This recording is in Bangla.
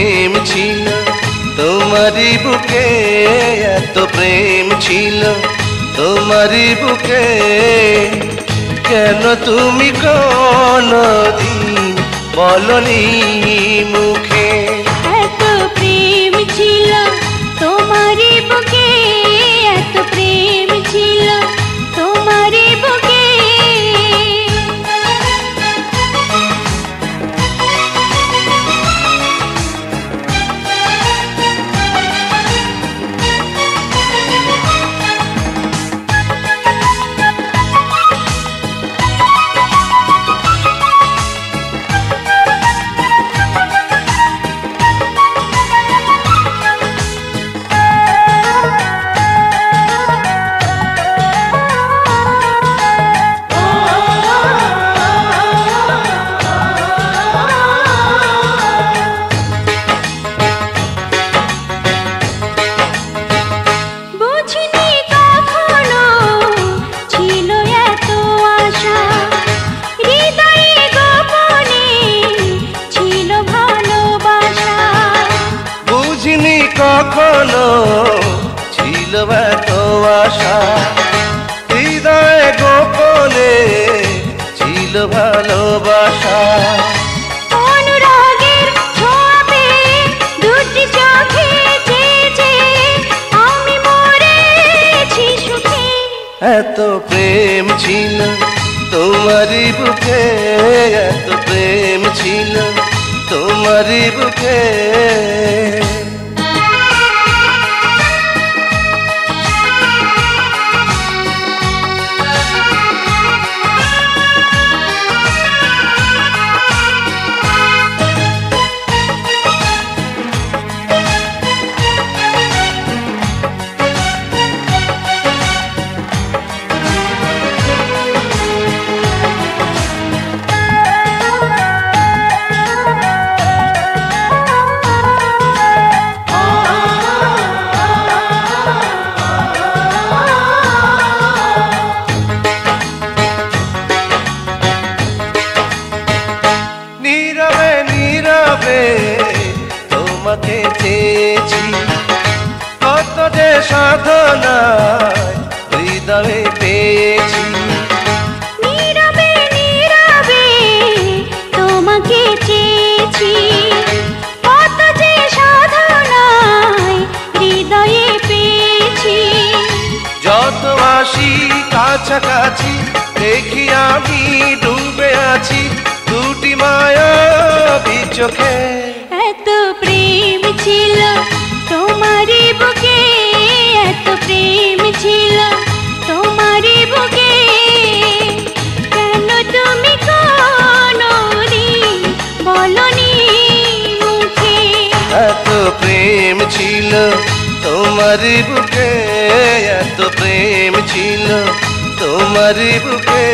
প্রেম ছিল তোমারই বুকে, এত প্রেম ছিল তোমারই বুকে, কেন তুমি কোনদিন বলনি মুখে? এত প্রেম ছিল তোমারই বুকে, এত প্রেম ছিল তোমারই বুকে। কখনো ছিল এত আশা, হৃদয়ে গোপনে ছিল ভালোবাসা। অনুরাগের ছোঁয়া পেয়ে দুটি চোখে চেয়েছে আমি মরেছি সুখে। এত প্রেম ছিল তোমারই বুকে, এত প্রেম ছিল তোমারই বুকে। নীরবে নীরবে তোমাকে চেয়েছি, কত যে সাধনায় হৃদয়ে পেয়েছি। নীরবে নীরবে তোমাকে চেয়েছি, কত যে সাধনায় হৃদয়ে পেয়েছি। যত আসি কাছাকাছি দেখি আমি ডুবে আছি দুটি মায়াবী চোখে। এত প্রেম ছিল তোমারই বুকে, এত প্রেম ছিল তোমারই বুকে, কেন তুমি কোনদিন বলনি মুখে? এত প্রেম ছিল তোমারই বুকে, এত প্রেম ছিল তোমারই বুকে।